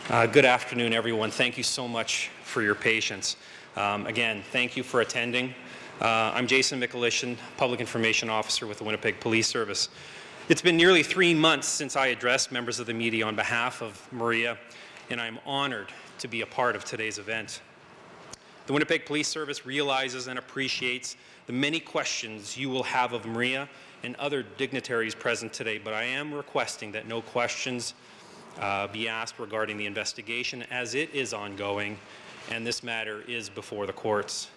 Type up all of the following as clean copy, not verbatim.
Good afternoon, everyone. Thank you so much for your patience. Again, thank you for attending. I'm Jason Michalyshen, Public Information Officer with the Winnipeg Police Service. It's been nearly 3 months since I addressed members of the media on behalf of Maria, and I'm honored to be a part of today's event. The Winnipeg Police Service realizes and appreciates the many questions you will have of Maria and other dignitaries present today, but I am requesting that no questions be asked regarding the investigation as it is ongoing and this matter is before the courts.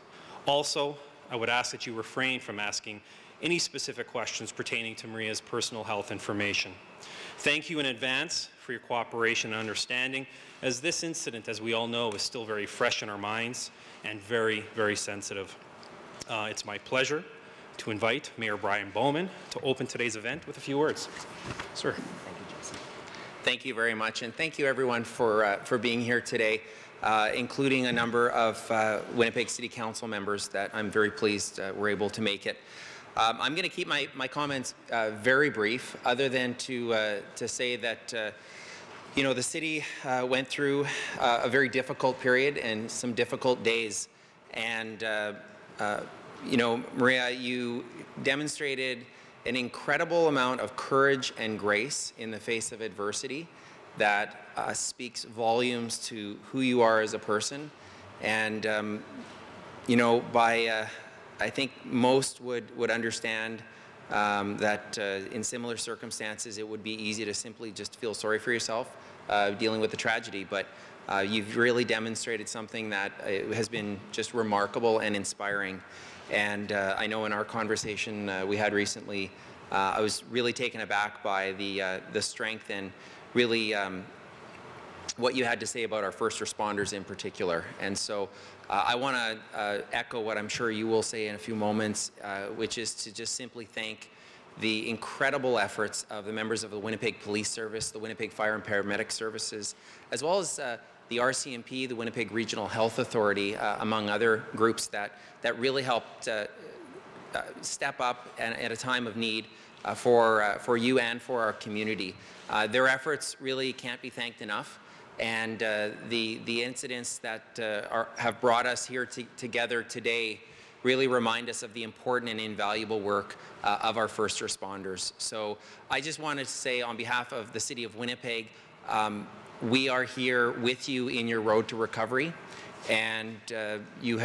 Also, I would ask that you refrain from asking any specific questions pertaining to Maria's personal health information. Thank you in advance for your cooperation and understanding, as this incident, as we all know, is still very fresh in our minds and very, very sensitive. It's my pleasure to invite Mayor Brian Bowman to open today's event with a few words. Sir. Thank you very much, and thank you everyone for being here today, including a number of Winnipeg City Council members that I'm very pleased were able to make it. I'm going to keep my comments very brief, other than to say that you know, the city went through a very difficult period and some difficult days, and you know, Maria, you demonstrated an incredible amount of courage and grace in the face of adversity that speaks volumes to who you are as a person. And you know, I think most would understand that in similar circumstances it would be easy to simply just feel sorry for yourself dealing with the tragedy, but you've really demonstrated something that has been just remarkable and inspiring. And I know in our conversation we had recently, I was really taken aback by the strength and really what you had to say about our first responders in particular. And so I want to echo what I'm sure you will say in a few moments, which is to just simply thank the incredible efforts of the members of the Winnipeg Police Service, the Winnipeg Fire and Paramedic Services, as well as the RCMP, the Winnipeg Regional Health Authority, among other groups that really helped step up at a time of need for you and for our community. Their efforts really can't be thanked enough, and the incidents that have brought us here together today really remind us of the important and invaluable work of our first responders. So I just wanted to say, on behalf of the City of Winnipeg, we are here with you in your road to recovery, and you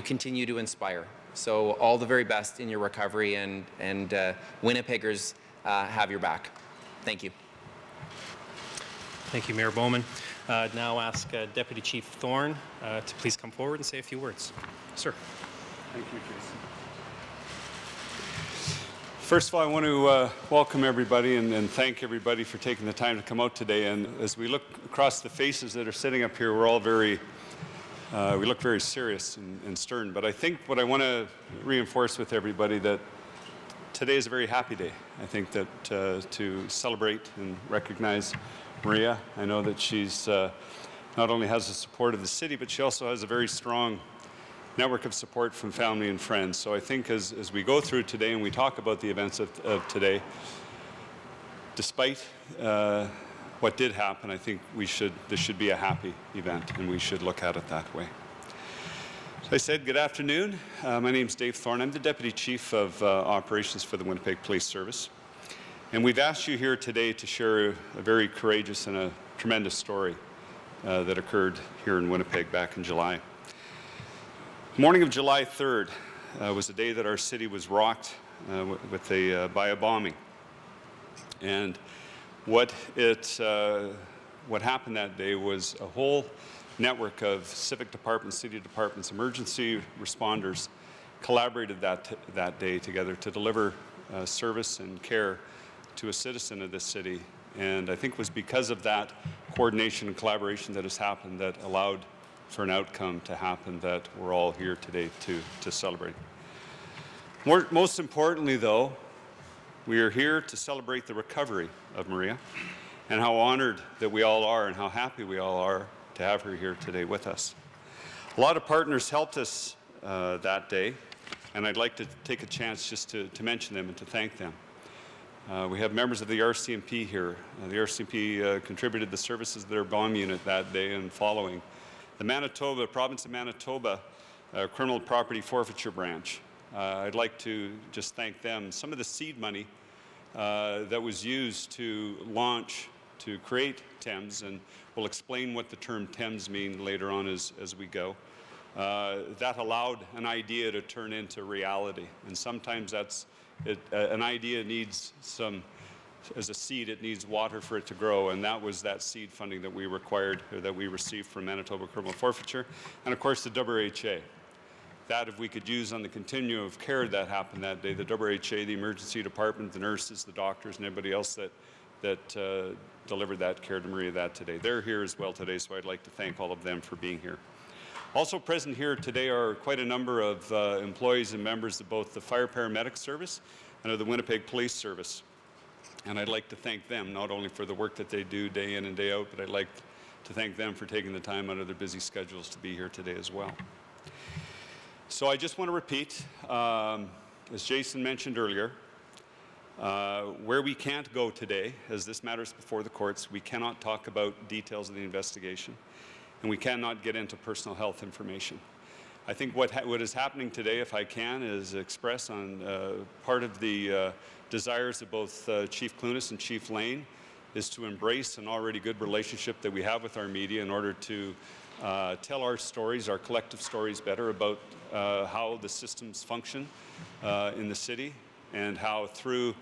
continue to inspire. So all the very best in your recovery, and Winnipeggers have your back. Thank you. Thank you, Mayor Bowman. Now ask Deputy Chief Thorne to please come forward and say a few words. Sir. Thank you, Jason. First of all, I want to welcome everybody and thank everybody for taking the time to come out today. And as we look across the faces that are sitting up here, we're all we look very serious and stern. But I think what I want to reinforce with everybody, that today is a very happy day. I think that to celebrate and recognize Maria. I know that she's not only has the support of the city, but she also has a very strong network of support from family and friends. So I think as we go through today and we talk about the events of today, despite what did happen, I think this should be a happy event, and we should look at it that way. So I said, good afternoon. My name is Dave Thorne. I'm the Deputy Chief of Operations for the Winnipeg Police Service. And we've asked you here today to share a very courageous and a tremendous story that occurred here in Winnipeg back in July. The morning of July 3rd was a day that our city was rocked by a bombing. And what happened that day was a whole network of civic departments, city departments, emergency responders collaborated that day together to deliver service and care to a citizen of this city. And I think it was because of that coordination and collaboration that has happened that allowed for an outcome to happen that we're all here today to celebrate. Most importantly, though, we are here to celebrate the recovery of Maria, and how honored that we all are and how happy we all are to have her here today with us. A lot of partners helped us that day, and I'd like to take a chance just to mention them and to thank them. We have members of the RCMP here. The RCMP contributed the services of their bomb unit that day and following. The province of Manitoba Criminal Property Forfeiture Branch. I'd like to just thank them. Some of the seed money that was used to create TEMS, and we'll explain what the term TEMS mean later on as we go. That allowed an idea to turn into reality, and sometimes an idea needs as a seed, it needs water for it to grow, and that was that seed funding that we received from Manitoba Criminal Forfeiture, and of course the WHA. That if we could use on the continuum of care that happened that day, the WHA, the emergency department, the nurses, the doctors, and everybody else that delivered that care to Maria that today. They're here as well today, so I'd like to thank all of them for being here. Also present here today are quite a number of employees and members of both the Fire Paramedic Service and of the Winnipeg Police Service. And I'd like to thank them not only for the work that they do day in and day out, but I'd like to thank them for taking the time out of their busy schedules to be here today as well. So I just want to repeat, as Jason mentioned earlier, where we can't go today, as this matters before the courts, we cannot talk about details of the investigation, and we cannot get into personal health information. I think what is happening today, if I can, is express on part of the desires of both Chief Clunas and Chief Lane, is to embrace an already good relationship that we have with our media in order to tell our stories, our collective stories better about how the systems function in the city, and how through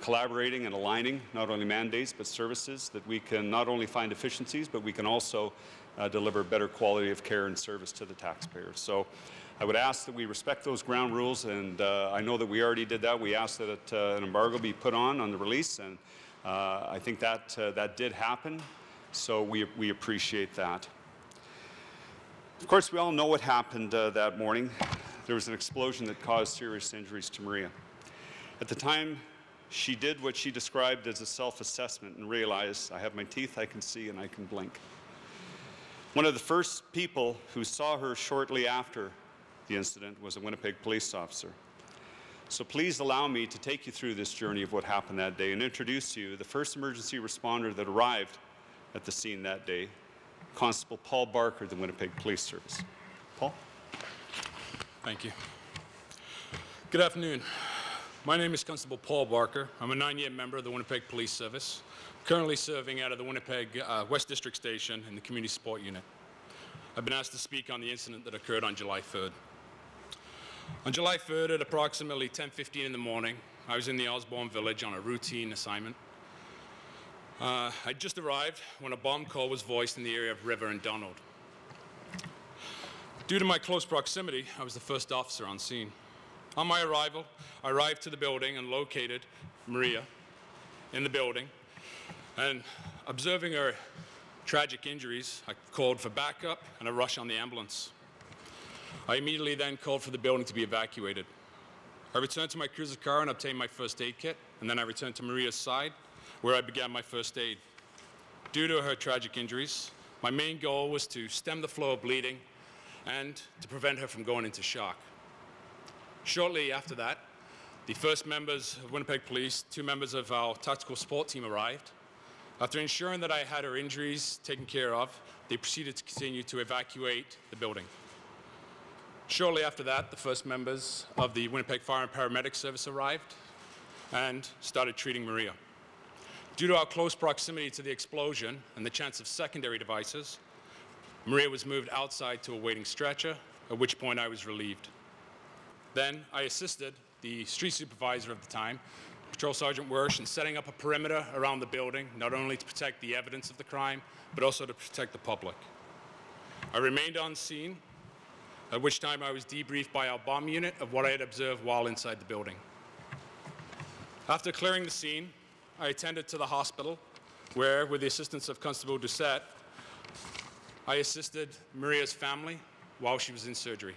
collaborating and aligning not only mandates but services that we can not only find efficiencies, but we can also deliver better quality of care and service to the taxpayers. So I would ask that we respect those ground rules, and I know that we already did that. We asked that an embargo be put on the release, and I think that did happen, so we appreciate that. Of course, we all know what happened that morning. There was an explosion that caused serious injuries to Maria. At the time, she did what she described as a self-assessment and realized, I have my teeth, I can see, and I can blink. One of the first people who saw her shortly after the incident was a Winnipeg police officer. So please allow me to take you through this journey of what happened that day and introduce to you the first emergency responder that arrived at the scene that day, Constable Paul Barker, the Winnipeg Police Service. Paul? Thank you. Good afternoon. My name is Constable Paul Barker. I'm a 9-year member of the Winnipeg Police Service, currently serving out of the Winnipeg West District Station in the Community Support Unit. I've been asked to speak on the incident that occurred on July 3rd. On July 3rd at approximately 10:15 in the morning, I was in the Osborne Village on a routine assignment. I just arrived when a bomb call was voiced in the area of River and Donald. Due to my close proximity, I was the first officer on scene. On my arrival, I arrived to the building and located Maria in the building, and observing her tragic injuries, I called for backup and a rush on the ambulance. I immediately then called for the building to be evacuated. I returned to my cruiser car and obtained my first aid kit, and then I returned to Maria's side, where I began my first aid. Due to her tragic injuries, my main goal was to stem the flow of bleeding and to prevent her from going into shock. Shortly after that, the first members of Winnipeg Police, 2 members of our tactical support team arrived. After ensuring that I had her injuries taken care of, they proceeded to continue to evacuate the building. Shortly after that, the first members of the Winnipeg Fire and Paramedic Service arrived and started treating Maria. Due to our close proximity to the explosion and the chance of secondary devices, Maria was moved outside to a waiting stretcher, at which point I was relieved. Then I assisted the street supervisor of the time, Patrol Sergeant Wersch, in setting up a perimeter around the building, not only to protect the evidence of the crime, but also to protect the public. I remained on scene, at which time I was debriefed by our bomb unit of what I had observed while inside the building. After clearing the scene, I attended to the hospital, where, with the assistance of Constable Doucette, I assisted Maria's family while she was in surgery.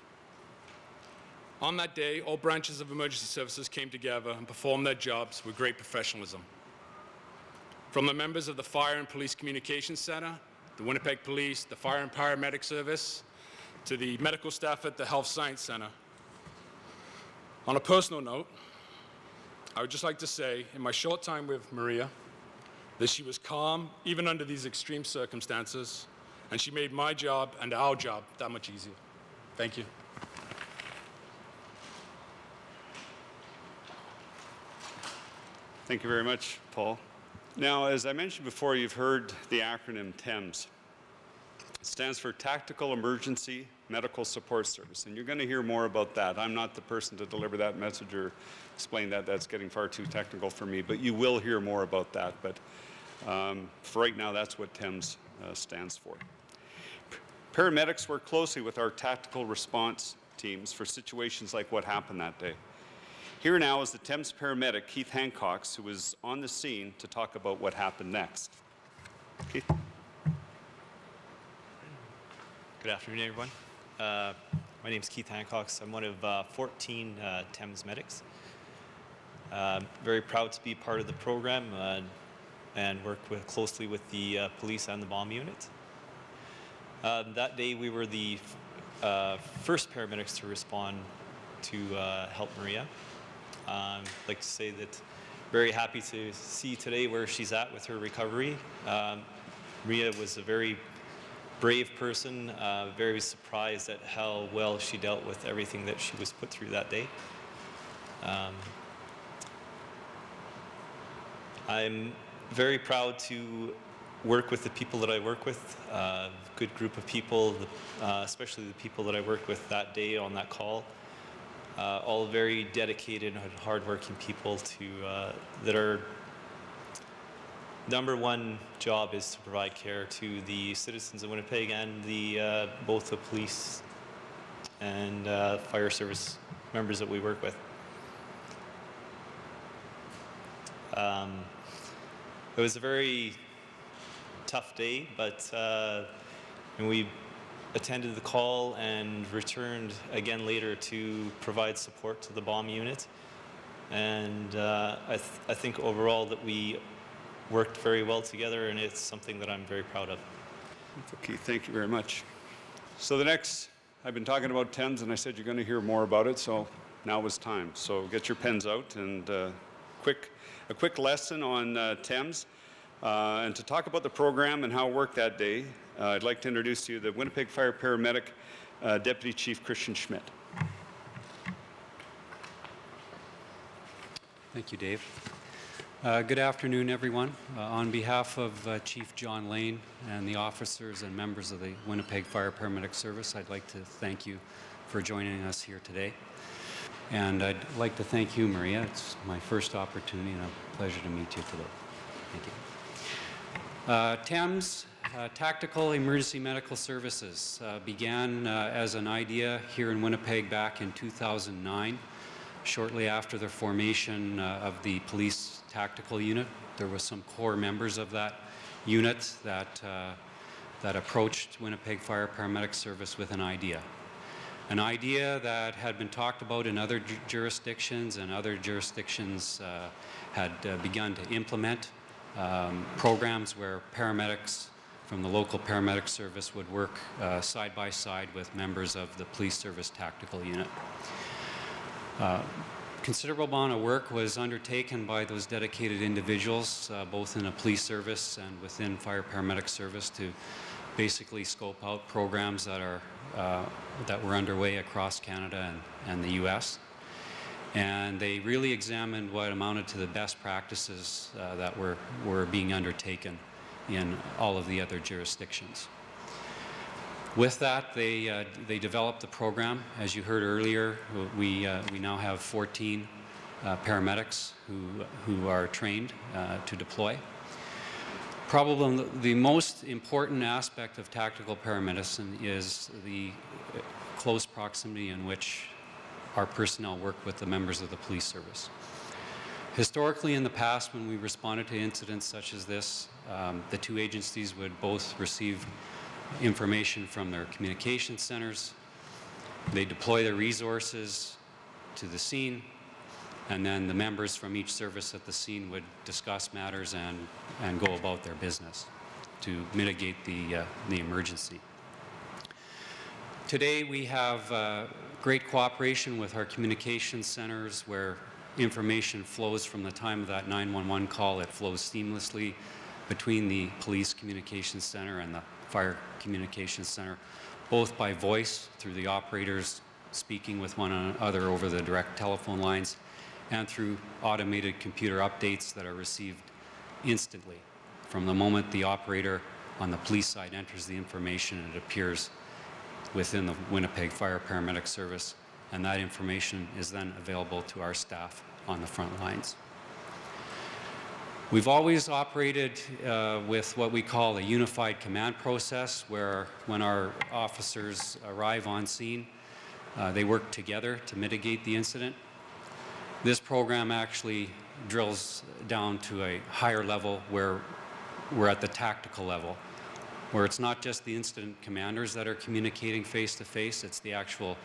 On that day, all branches of emergency services came together and performed their jobs with great professionalism. From the members of the Fire and Police Communications Center, the Winnipeg Police, the Fire and Paramedic Service, to the medical staff at the Health Science Center. On a personal note, I would just like to say, in my short time with Maria, that she was calm, even under these extreme circumstances, and she made my job and our job that much easier. Thank you. Thank you very much, Paul. Now, as I mentioned before, you've heard the acronym TEMS. It stands for Tactical Emergency Medical Support Service, and you're going to hear more about that. I'm not the person to deliver that message or explain that. That's getting far too technical for me, but you will hear more about that. But for right now, that's what TEMS stands for. Paramedics work closely with our tactical response teams for situations like what happened that day. Here now is the TEMS paramedic, Keith Hancox, who was on the scene to talk about what happened next. Keith? Good afternoon, everyone. My name is Keith Hancox. I'm one of 14 TEMS medics. Very proud to be part of the program and work closely with the police and the bomb unit. That day, we were the first paramedics to respond to help Maria. I'd like to say that very happy to see today where she's at with her recovery. Maria was a very brave person, very surprised at how well she dealt with everything that she was put through that day. I'm very proud to work with the people that I work with, a good group of people, especially the people that I worked with that day on that call. All very dedicated and hardworking people that are number one job is to provide care to the citizens of Winnipeg and both the police and fire service members that we work with. It was a very tough day, but we attended the call and returned again later to provide support to the bomb unit. And I think overall that we worked very well together, and it's something that I'm very proud of. Okay, thank you very much. So the next, I've been talking about TEMS, and I said you're going to hear more about it, so now is time. So get your pens out, and a quick lesson on TEMS. And to talk about the program and how it worked that day, I'd like to introduce to you the Winnipeg Fire Paramedic Deputy Chief Christian Schmidt. Thank you, Dave. Good afternoon, everyone. On behalf of Chief John Lane and the officers and members of the Winnipeg Fire Paramedic Service, I'd like to thank you for joining us here today. And I'd like to thank you, Maria. It's my first opportunity and a pleasure to meet you today. Thank you. TEMS, Tactical Emergency Medical Services, began as an idea here in Winnipeg back in 2009, shortly after the formation of the police tactical unit. There were some core members of that unit that approached Winnipeg Fire Paramedic Service with an idea that had been talked about in other jurisdictions, and other jurisdictions had begun to implement programs where paramedics from the local paramedic service would work side by side with members of the police service tactical unit. Considerable amount of work was undertaken by those dedicated individuals, both in the police service and within fire paramedic service, to basically scope out programs that were underway across Canada and the U.S. And they really examined what amounted to the best practices that were being undertaken in all of the other jurisdictions. With that, they developed the program. As you heard earlier, we now have 14 paramedics who are trained to deploy. Probably the most important aspect of tactical paramedicine is the close proximity in which our personnel work with the members of the police service. Historically, in the past, when we responded to incidents such as this, the two agencies would both receive information from their communication centers. They deploy their resources to the scene, and then the members from each service at the scene would discuss matters and go about their business to mitigate the emergency. Today we have great cooperation with our communication centers, where information flows from the time of that 911 call. It flows seamlessly between the Police Communications Center and the Fire Communications Center, both by voice through the operators speaking with one another over the direct telephone lines, and through automated computer updates that are received instantly. From the moment the operator on the police side enters the information, it appears within the Winnipeg Fire Paramedic Service, and that information is then available to our staff on the front lines. We've always operated with what we call a unified command process, where when our officers arrive on scene, they work together to mitigate the incident. This program actually drills down to a higher level where we're at the tactical level, where it's not just the incident commanders that are communicating face-to-face, it's the actual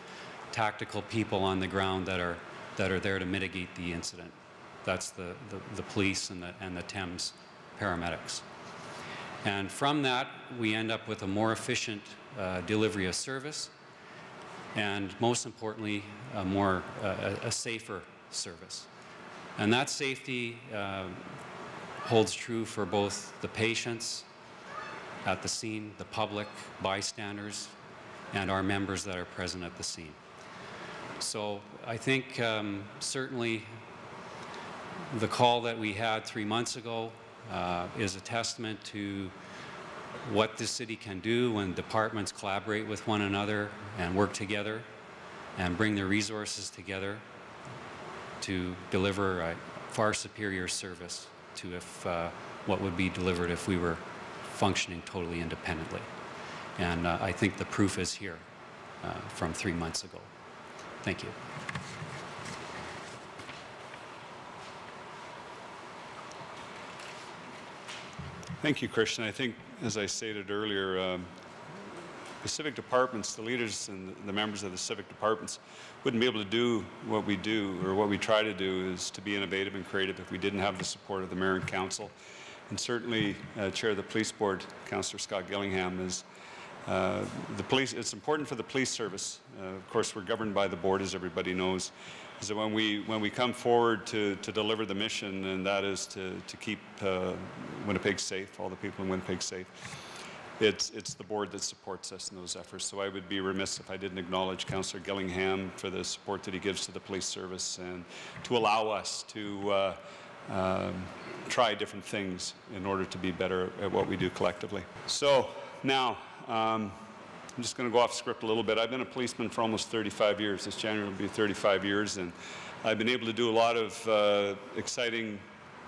tactical people on the ground that are there to mitigate the incident. That's the police and the Thames paramedics. And from that, we end up with a more efficient delivery of service, and most importantly, a safer service. And that safety holds true for both the patients at the scene, the public, bystanders, and our members that are present at the scene. So I think certainly the call that we had 3 months ago is a testament to what this city can do when departments collaborate with one another and work together and bring their resources together to deliver a far superior service to what would be delivered if we were functioning totally independently. And I think the proof is here from 3 months ago. Thank you. Thank you, Christian. I think, as I stated earlier, the civic departments, the leaders and the members of the civic departments wouldn't be able to do what we do, or what we try to do is to be innovative and creative if we didn't have the support of the Mayor and Council. And certainly, Chair of the Police Board, Councillor Scott Gillingham, is the police. It's important for the police service. Of course, we're governed by the board, as everybody knows. Is that when we come forward to deliver the mission, and that is to keep Winnipeg safe, all the people in Winnipeg safe, it's the board that supports us in those efforts. So I would be remiss if I didn't acknowledge Councillor Gillingham for the support that he gives to the police service and to allow us to try different things in order to be better at what we do collectively. So now, I'm just going to go off script a little bit. I've been a policeman for almost 35 years. This January will be 35 years, and I've been able to do a lot of exciting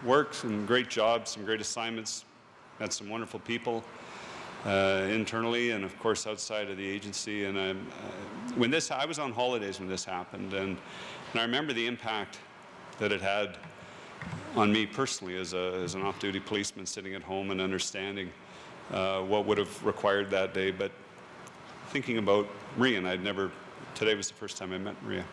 work, some great jobs, some great assignments, met some wonderful people internally and of course outside of the agency. And I was on holidays when this happened, and I remember the impact that it had on me personally as an off-duty policeman sitting at home and understanding what would have required that day. But thinking about Maria, and today was the first time I met Maria.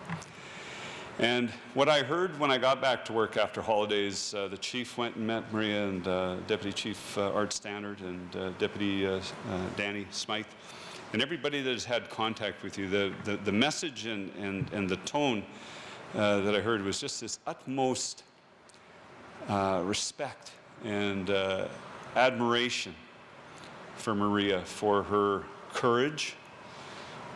And what I heard when I got back to work after holidays, the chief went and met Maria, and Deputy Chief Art Standard and Deputy Danny Smythe, and everybody that has had contact with you. The message and the tone that I heard was just this utmost respect and admiration for Maria, for her courage,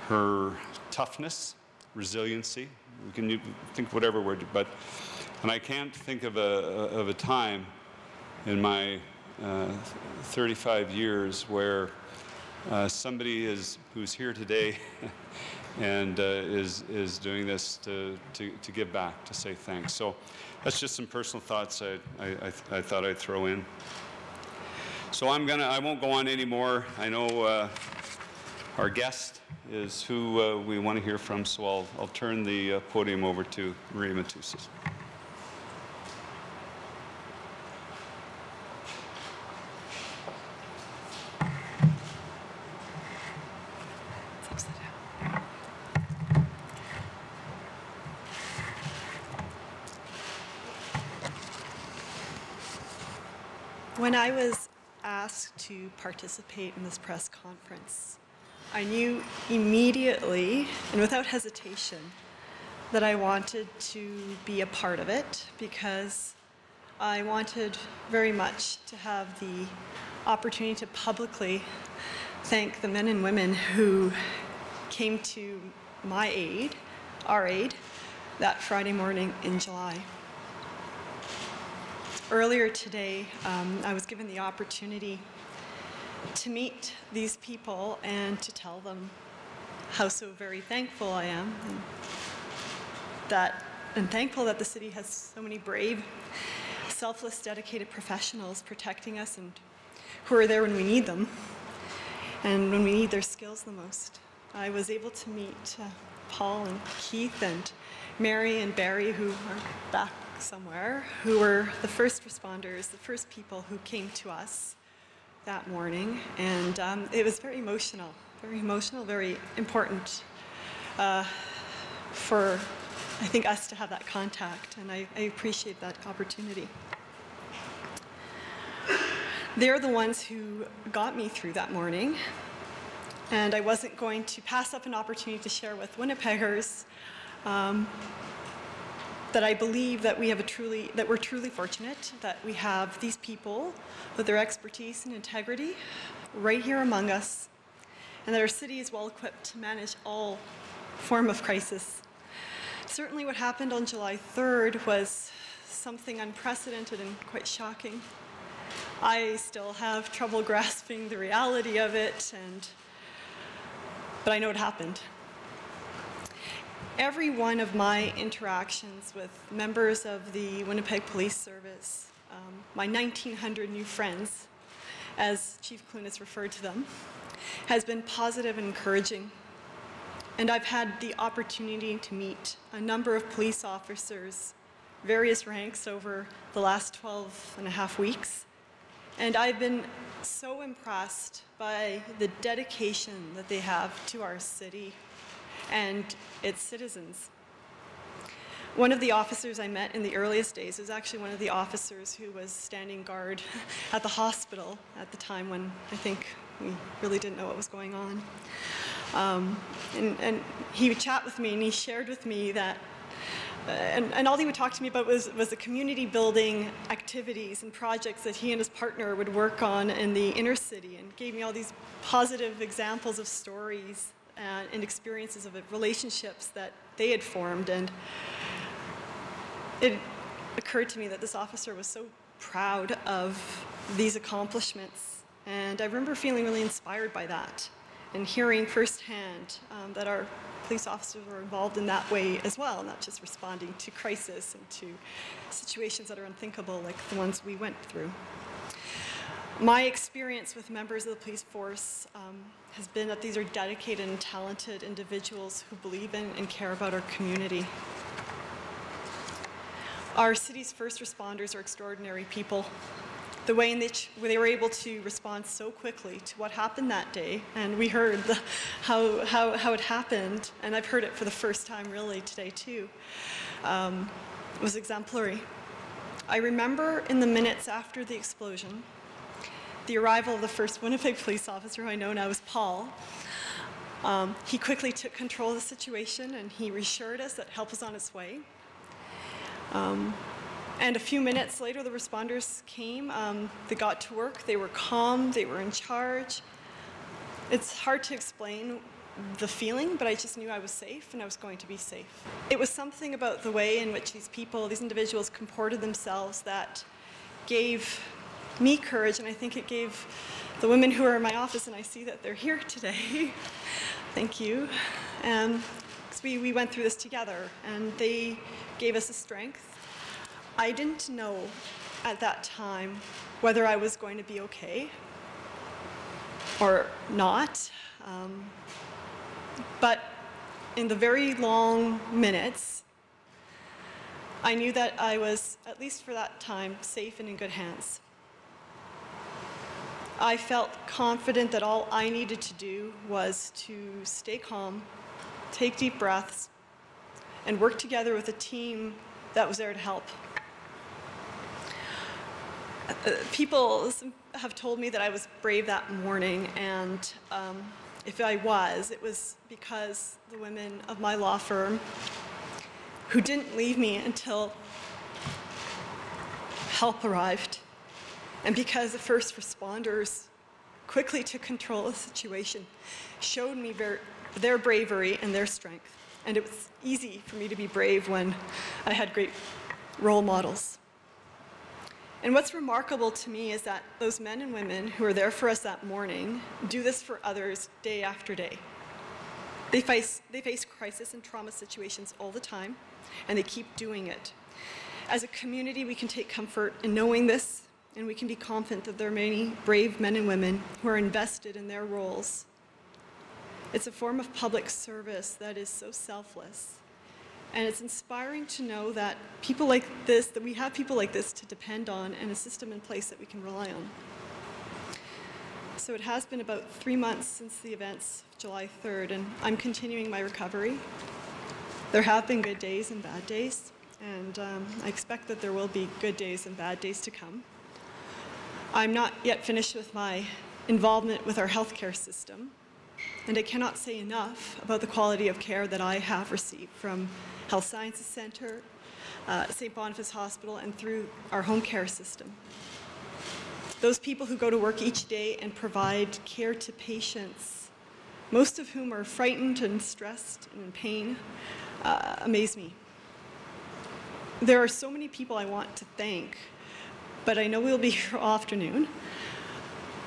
her toughness, resiliency. We can think whatever word, and I can't think of a time in my 35 years where somebody who's here today and is doing this to give back, to say thanks. So that's just some personal thoughts I thought I'd throw in. So I won't go on anymore. I know our guest is who we want to hear from, so I'll turn the podium over to Maria Mitousis. When I was asked to participate in this press conference, I knew immediately and without hesitation that I wanted to be a part of it because I wanted very much to have the opportunity to publicly thank the men and women who came to my aid, our aid, that Friday morning in July. Earlier today, I was given the opportunity to meet these people and to tell them how so very thankful I am and thankful that the city has so many brave, selfless, dedicated professionals protecting us and who are there when we need them and when we need their skills the most. I was able to meet Paul and Keith and Mary and Barry, who are back somewhere, who were the first responders, the first people who came to us that morning. And it was very emotional, very important for, I think, us to have that contact, and I appreciate that opportunity. They're the ones who got me through that morning, and I wasn't going to pass up an opportunity to share with Winnipeggers that I believe that we're truly fortunate that we have these people with their expertise and integrity right here among us, and that our city is well equipped to manage all form of crisis. Certainly what happened on July 3rd was something unprecedented and quite shocking. I still have trouble grasping the reality of it, but I know it happened. Every one of my interactions with members of the Winnipeg Police Service, my 1,900 new friends, as Chief Clune has referred to them, has been positive and encouraging. And I've had the opportunity to meet a number of police officers, various ranks over the last 12 and a half weeks. And I've been so impressed by the dedication that they have to our city and its citizens. One of the officers I met in the earliest days was actually one of the officers who was standing guard at the hospital at the time when I think we really didn't know what was going on. And he would chat with me, and he shared with me that, and all he would talk to me about was the community building activities and projects that he and his partner would work on in the inner city, and gave me all these positive examples of stories and experiences of relationships that they had formed. And it occurred to me that this officer was so proud of these accomplishments, and I remember feeling really inspired by that and hearing firsthand that our police officers were involved in that way as well, not just responding to crisis and to situations that are unthinkable like the ones we went through. My experience with members of the police force has been that these are dedicated and talented individuals who believe in and care about our community. Our city's first responders are extraordinary people. The way in which they were able to respond so quickly to what happened that day, and we heard how it happened, and I've heard it for the first time really today too, was exemplary. I remember in the minutes after the explosion, the arrival of the first Winnipeg police officer, who I know now as Paul. He quickly took control of the situation, and he reassured us that help was on its way. And a few minutes later, the responders came. They got to work. They were calm. They were in charge. It's hard to explain the feeling, but I just knew I was safe, and I was going to be safe. It was something about the way in which these people, these individuals, comported themselves that gave me courage, and I think it gave the women who are in my office, and I see that they're here today. Thank you. Because we went through this together, and they gave us the strength. I didn't know at that time whether I was going to be okay or not, but in the very long minutes, I knew that I was, at least for that time, safe and in good hands. I felt confident that all I needed to do was to stay calm, take deep breaths, and work together with a team that was there to help. People have told me that I was brave that morning, and if I was, it was because the women of my law firm who didn't leave me until help arrived. And because the first responders quickly took control of the situation, showed me their bravery and their strength. And it was easy for me to be brave when I had great role models. And what's remarkable to me is that those men and women who are there for us that morning do this for others day after day. They face crisis and trauma situations all the time, and they keep doing it. As a community, we can take comfort in knowing this, and we can be confident that there are many brave men and women who are invested in their roles. It's a form of public service that is so selfless. And it's inspiring to know that people like this, that we have people like this to depend on and a system in place that we can rely on. So it has been about 3 months since the events of July 3rd, and I'm continuing my recovery. There have been good days and bad days, and I expect that there will be good days and bad days to come. I'm not yet finished with my involvement with our healthcare system, and I cannot say enough about the quality of care that I have received from Health Sciences Centre, St. Boniface Hospital, and through our home care system. Those people who go to work each day and provide care to patients, most of whom are frightened and stressed and in pain, amaze me. There are so many people I want to thank, but I know we'll be here all afternoon.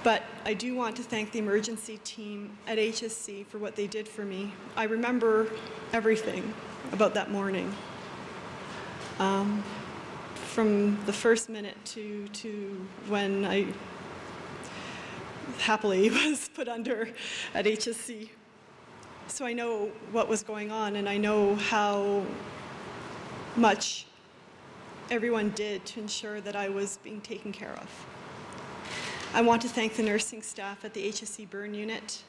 But I do want to thank the emergency team at HSC for what they did for me. I remember everything about that morning. From the first minute to when I happily was put under at HSC. So I know what was going on, and I know how much everyone did to ensure that I was being taken care of. I want to thank the nursing staff at the HSC burn unit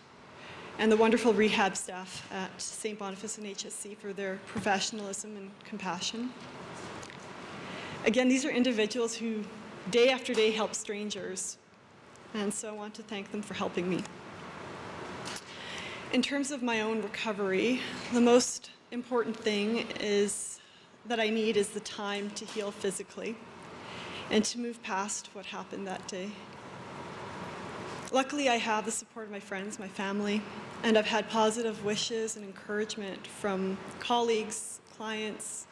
and the wonderful rehab staff at St. Boniface and HSC for their professionalism and compassion. Again, these are individuals who day after day help strangers, and so I want to thank them for helping me. In terms of my own recovery, the most important thing that I need is the time to heal physically and to move past what happened that day. Luckily, I have the support of my friends, my family, and I've had positive wishes and encouragement from colleagues, clients,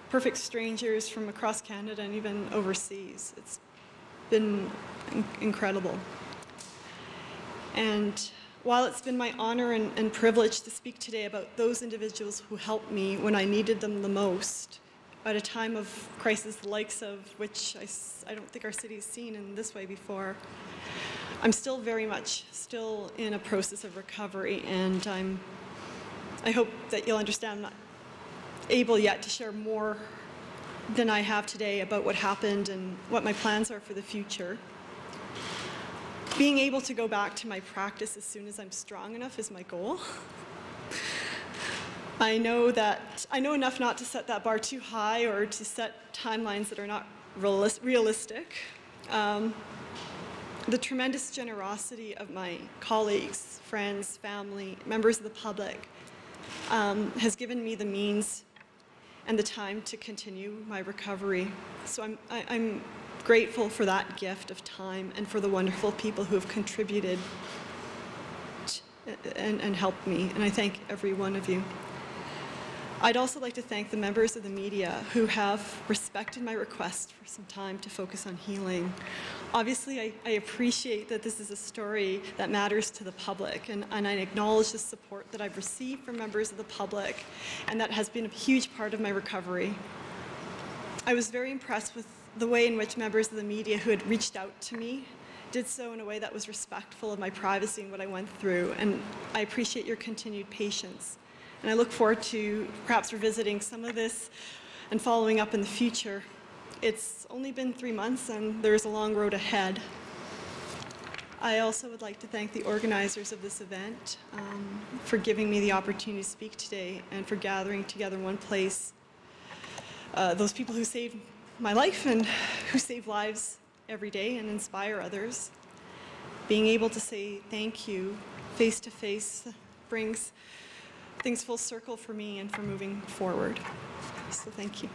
perfect strangers from across Canada and even overseas. It's been incredible. And while it's been my honor and privilege to speak today about those individuals who helped me when I needed them the most, at a time of crisis the likes of which I don't think our city has seen in this way before, I'm still very much still in a process of recovery, and I hope that you'll understand I'm not able yet to share more than I have today about what happened and what my plans are for the future. Being able to go back to my practice as soon as I'm strong enough is my goal. I know enough not to set that bar too high or to set timelines that are not realistic. The tremendous generosity of my colleagues, friends, family, members of the public has given me the means and the time to continue my recovery. So I'm grateful for that gift of time and for the wonderful people who have contributed and helped me, and I thank every one of you. I'd also like to thank the members of the media who have respected my request for some time to focus on healing. Obviously, I appreciate that this is a story that matters to the public, and I acknowledge the support that I've received from members of the public, and that has been a huge part of my recovery. I was very impressed with the way in which members of the media who had reached out to me did so in a way that was respectful of my privacy and what I went through, and I appreciate your continued patience. And I look forward to perhaps revisiting some of this and following up in the future. It's only been 3 months and there's a long road ahead. I also would like to thank the organizers of this event for giving me the opportunity to speak today and for gathering together in one place those people who saved my life and who save lives every day and inspire others. Being able to say thank you face to face brings things full circle for me and for moving forward. So thank you.